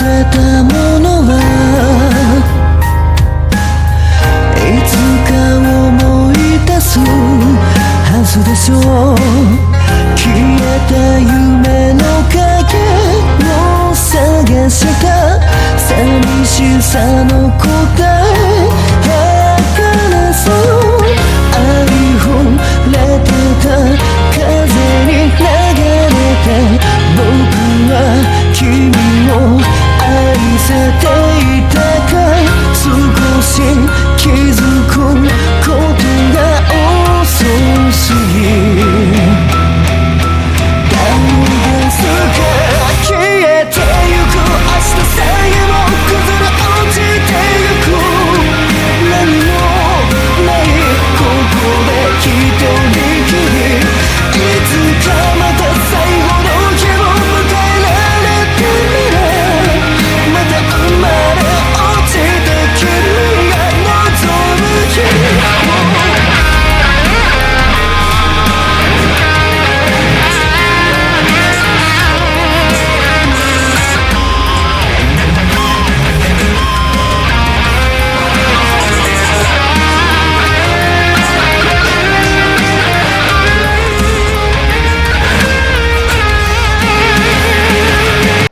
れたものはいつか思い出すはずでしょう。消えた夢の影を探した寂しさの答え儚さを愛触れてた風に流れて僕は君を愛せていたか少し気づくことが遅すぎだんだん消えてゆく明日さえも崩れ落ちてゆく何もないここで一人きりいつかまた最後の日を迎えられてみれまた生まれ落ちた君が望む日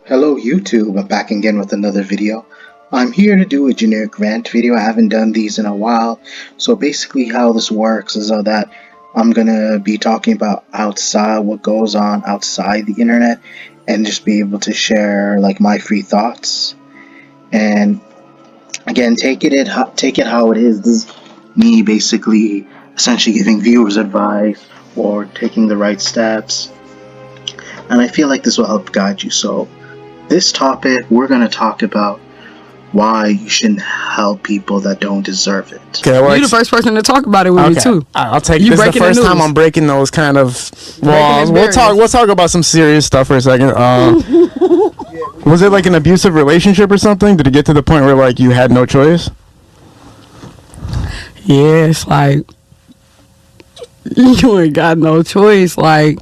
Hello YouTube, I'm back again with another video. I'm here to do a generic rant video. I haven't done these in a while. So basically how this works is that I'm gonna be talking about outside, what goes on outside the internet, and just be able to share like my free thoughts. And again, take it how it is. This is me basically essentially giving viewers advice or taking the right steps. And I feel like this will help guide you. So this topic, we're going to talk about why you shouldn't help people that don't deserve it. Okay, you're the first person to talk about it with me too. I'll take you. This is the first time I'm breaking those kind of walls. We'll talk about some serious stuff for a second. Was it like an abusive relationship or something? Did it get to the point where like you had no choice? Yeah, it's like you ain't got no choice. Like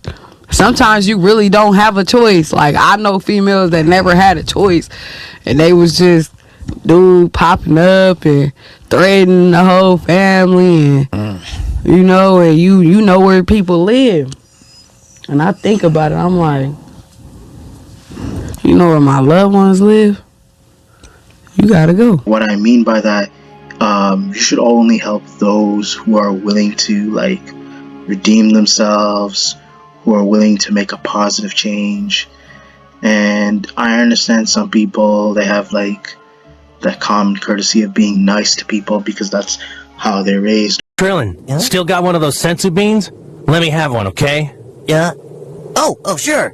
sometimes you really don't have a choice. Like I know females that never had a choice, and they was just dude popping up and threatening the whole family, and you know, and you know where people live. And I think about it, I'm like, you know where my loved ones live? You gotta go. What I mean by that, you should only help those who are willing to like redeem themselves, who are willing to make a positive change. And I understand some people, they have like that common courtesy of being nice to people because that's how they're raised. Krillin, yeah? Still got one of those senzu beans? Let me have one, okay? Yeah. Oh, sure.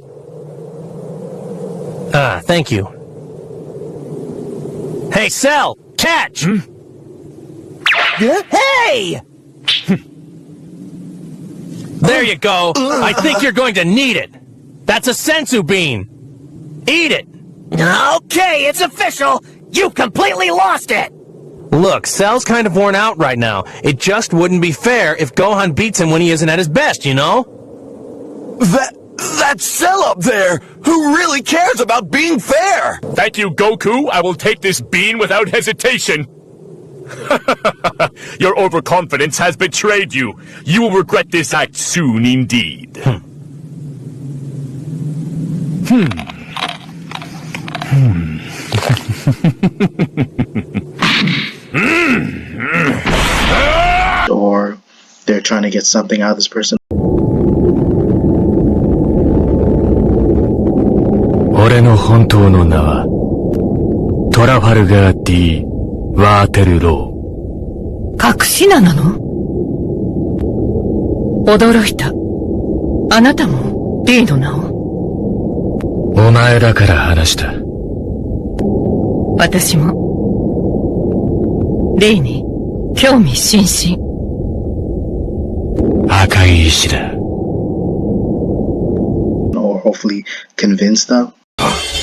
Thank you. Hey, Cell! Catch! Yeah? Hey! There you go. I think you're going to need it. That's a senzu bean. Eat it. Okay, it's official. You completely lost it. Look, Cell's kind of worn out right now. It just wouldn't be fair if Gohan beats him when he isn't at his best, you know? That's Cell up there, who really cares about being fair. Thank you, Goku. I will take this bean without hesitation. Your overconfidence has betrayed you. You will regret this act soon indeed. Or they're trying to get something out of this person. 俺の本当の名はトラファルガー D ワーテルロー。隠し名なの？驚いた。あなたも D の名を？お前だから話した。私も D に興味津々。赤い石だ。Or hopefully convince them.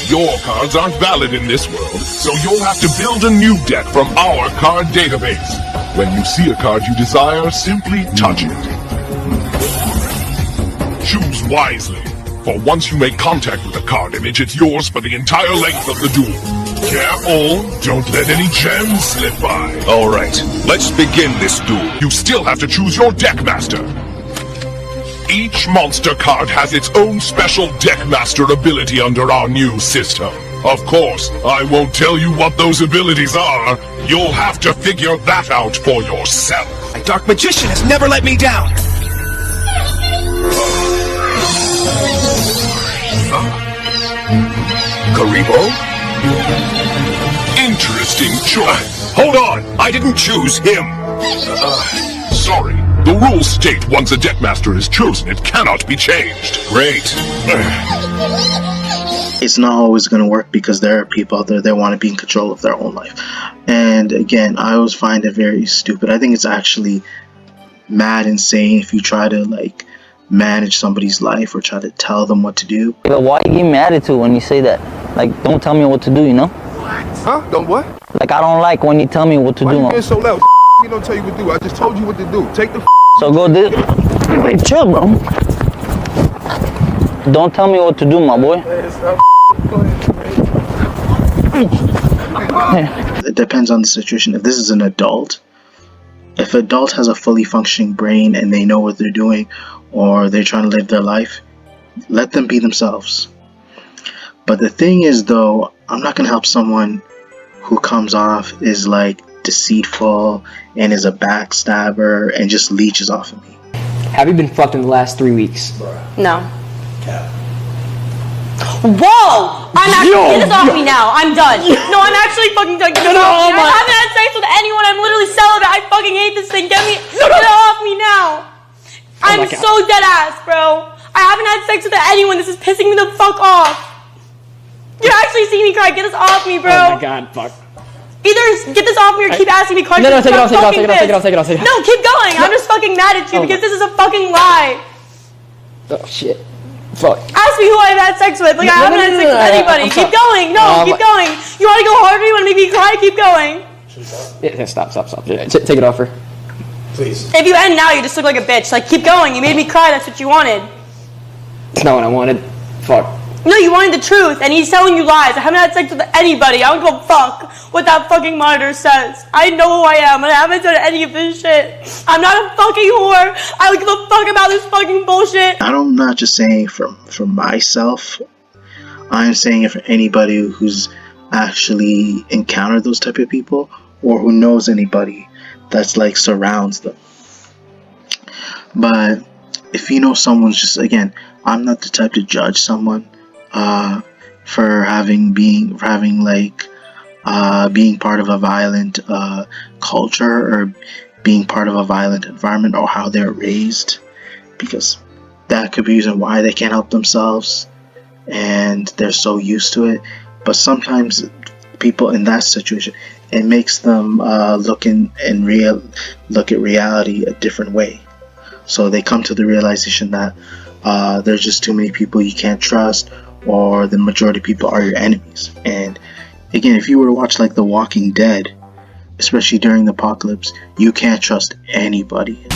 Your cards aren't valid in this world, so you'll have to build a new deck from our card database. When you see a card you desire, simply touch it. Choose wisely. For once you make contact with the card image, it's yours for the entire length of the duel. Careful, don't let any gems slip by. Alright, let's begin this duel. You still have to choose your deck master. Each monster card has its own special deck master ability under our new system. Of course, I won't tell you what those abilities are. You'll have to figure that out for yourself. My Dark Magician has never let me down. Karibo? Interesting choice. Hold on, I didn't choose him. Sorry. The rules state once a deckmaster is chosen, it cannot be changed. Great. It's not always going to work because there are people out there that want to be in control of their own life. And again, I always find it very stupid. I think it's actually mad insane if you try to like manage somebody's life or try to tell them what to do. But why you give me attitude when you say that? Like, don't tell me what to do, you know? Huh? Don't what? Like, I don't like when you tell me what to do. Why you being so loud? You don't tell you what to do. I just told you what to do. Take the So go do. Wait, chill, bro. Don't tell me what to do, my boy. It depends on the situation. If this is an adult, if an adult has a fully functioning brain and they know what they're doing or they're trying to live their life, let them be themselves. But the thing is though, I'm not going to help someone who comes off is like deceitful and is a backstabber and just leeches off of me. Have you been fucked in the last 3 weeks? No. Whoa! I'm actually, get this off me now. I'm done. No, I'm actually fucking done. Get this off me. I haven't had sex with anyone. I'm literally celibate. I fucking hate this thing. Get it off me now. I'm so dead ass, bro. I haven't had sex with anyone. This is pissing me the fuck off. You're actually seeing me cry. Get this off me, bro. Oh my god, fuck. Either get this off me or keep asking me questions. No, take it off. No, keep going. I'm just fucking mad at you because this is a fucking lie. Oh shit. Fuck. Ask me who I've had sex with. Like, I haven't had sex with anybody. Keep going. No, keep going. You want to go harder? You want to make me cry? Keep going. Yeah, stop. Take it off her. Please. If you end now, you just look like a bitch. Like, keep going. You made me cry. That's what you wanted. It's not what I wanted. Fuck. No, you wanted the truth, and he's telling you lies. I haven't had sex with anybody. I don't give a fuck what that fucking monitor says. I know who I am, and I haven't done any of this shit. I'm not a fucking whore. I don't give a fuck about this fucking bullshit. I'm not just saying for myself. I'm saying it for anybody who's actually encountered those type of people or who knows anybody that's like surrounds them. But if you know someone's just, again, I'm not the type to judge someone for being part of a violent culture or being part of a violent environment or how they're raised, because that could be a reason why they can't help themselves and they're so used to it. But sometimes people in that situation, it makes them look at reality a different way. So they come to the realization that there's just too many people you can't trust, or the majority of people are your enemies. And again, if you were to watch like The Walking Dead, especially during the apocalypse, you can't trust anybody.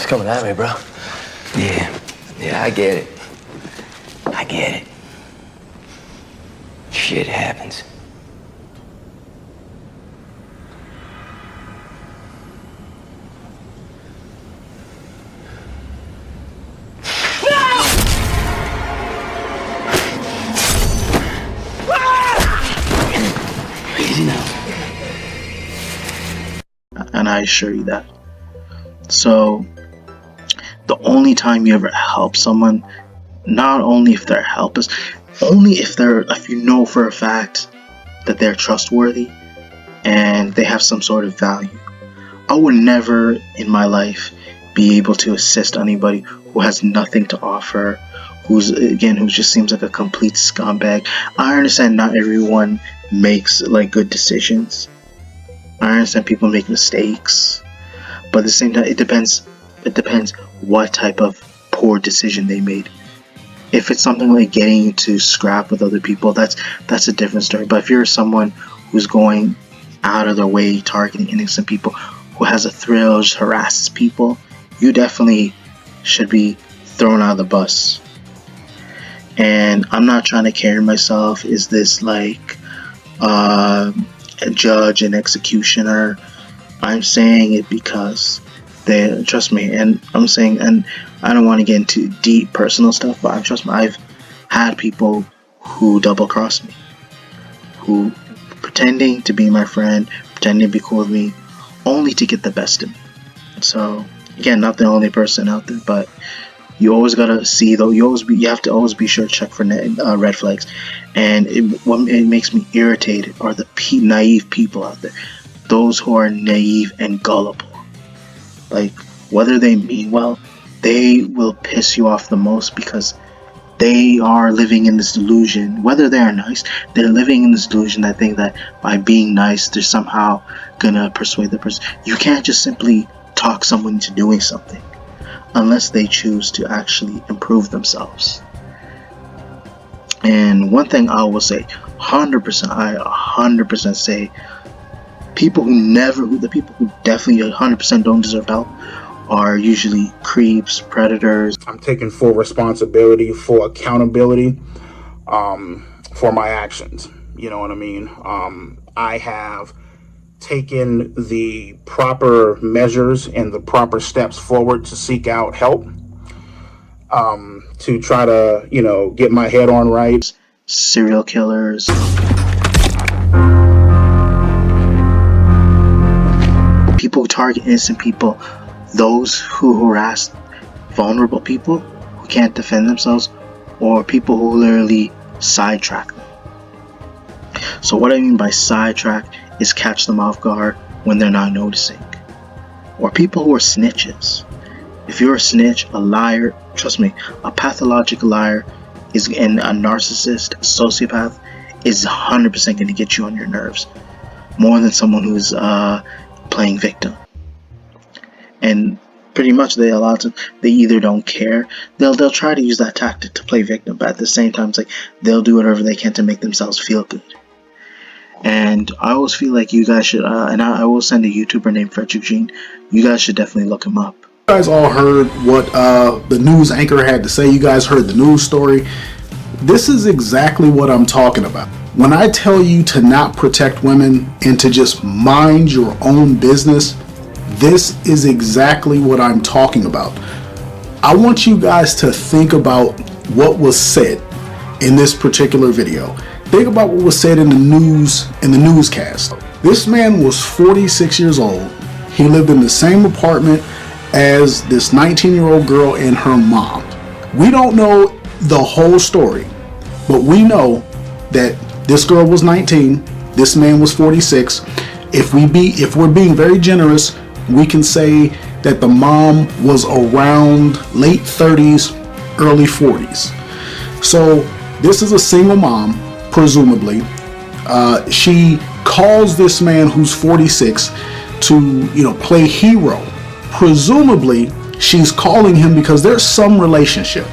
Coming at me, bro. Yeah, I get it. Shit happens. Easy now. And I assure you that. So the only time you ever help someone, not only if they're helpless, only if you know for a fact that they're trustworthy and they have some sort of value. I would never in my life be able to assist anybody who has nothing to offer, who just seems like a complete scumbag. I understand not everyone makes like good decisions. I understand people make mistakes, but at the same time, it depends what type of poor decision they made. If it's something like getting into scrap with other people, that's a different story. But if you're someone who's going out of their way targeting innocent people, who has a thrill, just harasses people, you definitely should be thrown out of the bus. And I'm not trying to carry myself as this like a judge and executioner. I'm saying it because they trust me, and I'm saying, and I don't want to get into deep personal stuff, but trust me, I've had people who double cross me, who pretending to be my friend, pretending to be cool with me, only to get the best of me. So again, not the only person out there, but you always gotta see though. You have to always be sure to check for red flags. And what it makes me irritated are the naive people out there, those who are naive and gullible. Like, whether they mean well, they will piss you off the most because they are living in this delusion. Whether they are nice, they're living in this delusion that think that by being nice, they're somehow gonna persuade the person. You can't just simply talk someone into doing something unless they choose to actually improve themselves. And one thing I will say, 100% say, the people who definitely 100% don't deserve help are usually creeps, predators. I'm taking full responsibility, full accountability for my actions. You know what I mean? I have taken the proper measures and the proper steps forward to seek out help, to try to, get my head on right. Serial killers, people who target innocent people, those who harass vulnerable people who can't defend themselves, or people who literally sidetrack them. So what I mean by sidetrack is catch them off guard when they're not noticing. Or people who are snitches. If you're a snitch, a liar, trust me, a pathological liar and a narcissist, a sociopath is 100% going to get you on your nerves more than someone who's playing victim. And pretty much they either don't care, they'll try to use that tactic to play victim, but at the same time it's like they'll do whatever they can to make themselves feel good. And I always feel like you guys should, and I will send a YouTuber named Frederick Jean. You guys should definitely look him up. You guys all heard what the news anchor had to say. You guys heard the news story. This is exactly what I'm talking about. When I tell you to not protect women and to just mind your own business, this is exactly what I'm talking about. I want you guys to think about what was said in this particular video. Think about what was said in the newscast. This man was 46 years old. He lived in the same apartment as this 19-year-old girl and her mom. We don't know the whole story, but we know that this girl was 19, this man was 46. If we're being very generous, we can say that the mom was around late 30s, early 40s. So this is a single mom, presumably. She calls this man who's 46 to, play hero. Presumably, she's calling him because there's some relationship.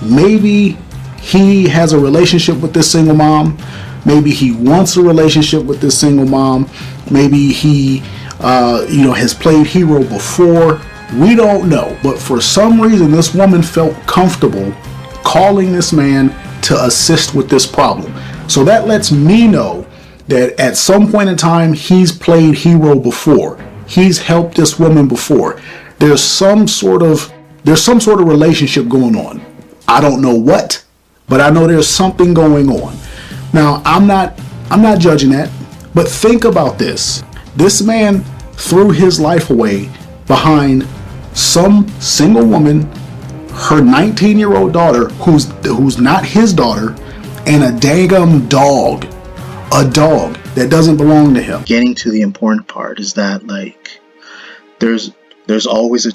Maybe he has a relationship with this single mom. Maybe he wants a relationship with this single mom. Maybe he, has played hero before. We don't know. But for some reason, this woman felt comfortable calling this man to assist with this problem. So that lets me know that at some point in time, he's played hero before. He's helped this woman before. There's some sort of relationship going on. I don't know what, but I know there's something going on. Now, I'm not judging that, but think about this. This man threw his life away behind some single woman, her 19-year-old daughter, who's not his daughter, and a daggum dog. A dog that doesn't belong to him. Getting to the important part is that there's always a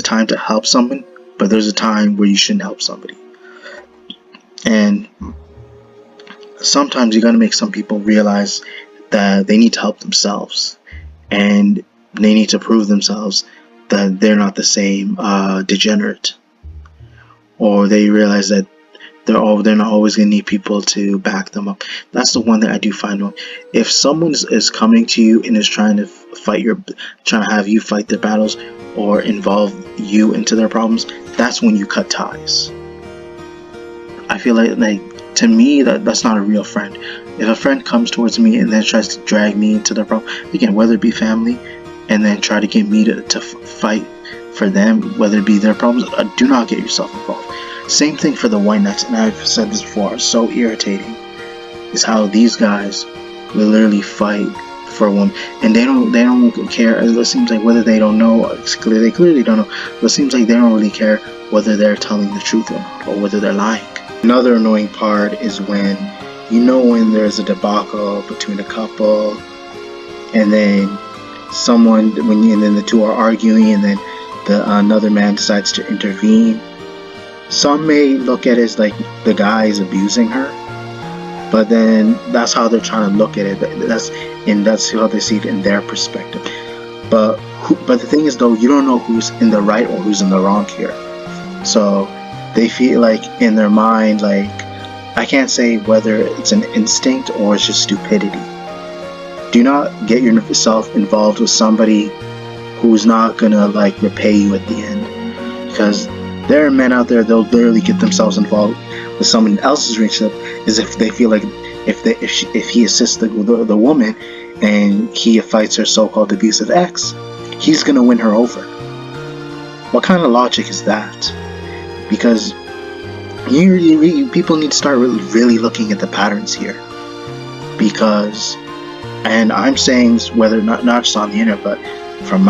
time to help someone, but there's a time where you shouldn't help somebody. And sometimes you gotta make some people realize that they need to help themselves, and they need to prove themselves that they're not the same degenerate, or they realize that they're not always gonna need people to back them up. That's the one that I do find. If someone is coming to you and is trying to trying to have you fight their battles or involve you into their problems, that's when you cut ties. I feel like to me that's not a real friend. If a friend comes towards me and then tries to drag me into their problem, again, whether it be family, and then try to get me to fight for them, whether it be their problems, do not get yourself involved. Same thing for the white knights, and I've said this before, it's so irritating, is how these guys will literally fight for one, and they don't care. It seems like whether they don't know, they clearly don't know, but it seems like they don't really care whether they're telling the truth or not, or whether they're lying. Another annoying part is when there's a debacle between a couple, and then and then the two are arguing, and then another man decides to intervene. Some may look at it as like the guy is abusing her, but then that's how they're trying to look at it. That's how they see it in their perspective. But the thing is, though, you don't know who's in the right or who's in the wrong here. So they feel like in their mind, like, I can't say whether it's an instinct or it's just stupidity. Do not get yourself involved with somebody who's not gonna like repay you at the end, because there are men out there, they'll literally get themselves involved with someone else's relationship as if they feel like if he assists the woman and he fights her so-called abusive ex, he's gonna win her over. What kind of logic is that? Because people need to start really looking at the patterns here. Because, and I'm saying this whether not just on the internet, but from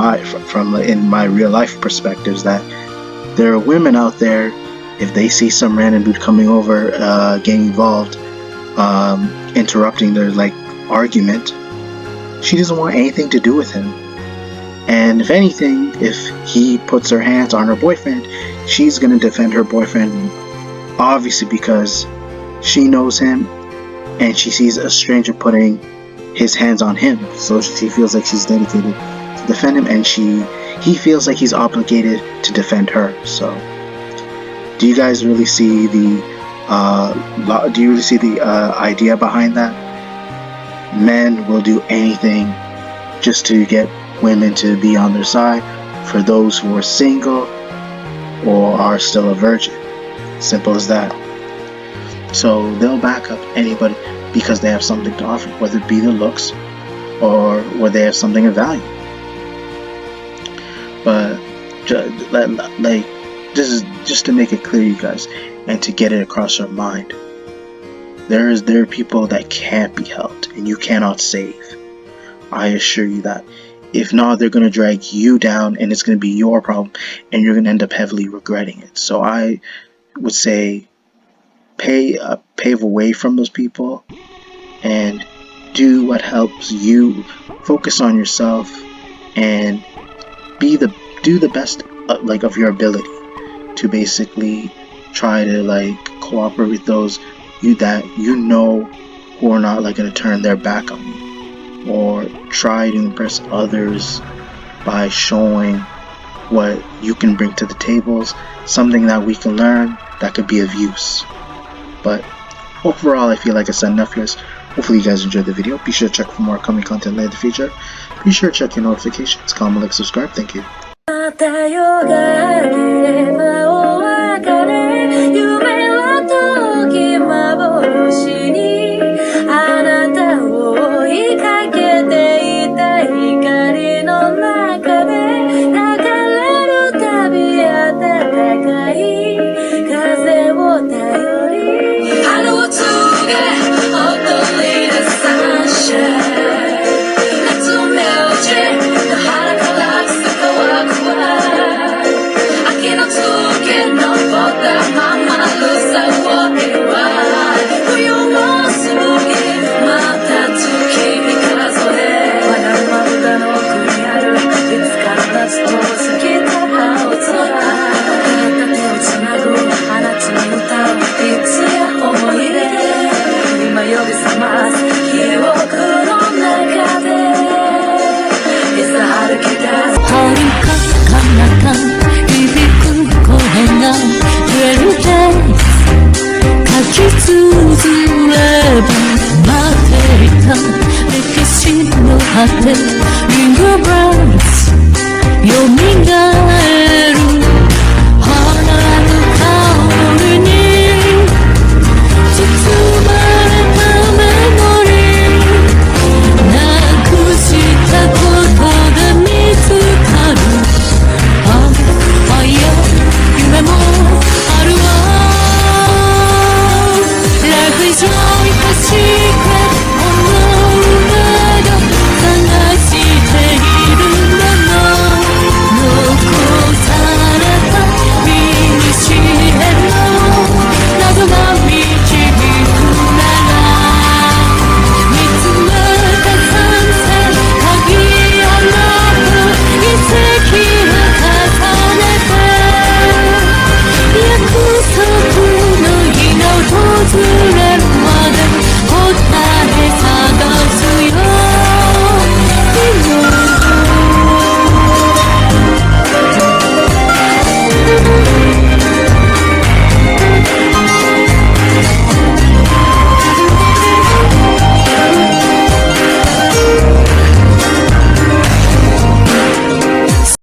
in my real life perspectives, that there are women out there, if they see some random dude coming over, getting involved, interrupting their argument, she doesn't want anything to do with him. And if anything, if he puts her hands on her boyfriend, she's gonna defend her boyfriend, obviously because she knows him and she sees a stranger putting his hands on him, so she feels like she's dedicated to defend him, and he feels like he's obligated to defend her. So do you guys really see the idea behind that? Men will do anything just to get women to be on their side, for those who are single or are still a virgin. Simple as that. So they'll back up anybody because they have something to offer, whether it be their looks or whether they have something of value. But this is just to make it clear, you guys, and to get it across your mind. There are people that can't be helped and you cannot save. I assure you that. If not, they're going to drag you down and it's going to be your problem and you're going to end up heavily regretting it. So I would say pave away from those people and do what helps you. Focus on yourself and do the best of your ability to basically try to cooperate with those that you know who are not going to turn their back on you, or try to impress others by showing what you can bring to the tables, something that we can learn that could be of use. But overall, I feel like I said enough here. Hopefully you guys enjoyed the video. Be sure to check for more upcoming content later in the future. Be sure to check your notifications, comment, like, subscribe. Thank you. I cannot 約束の日の訪れ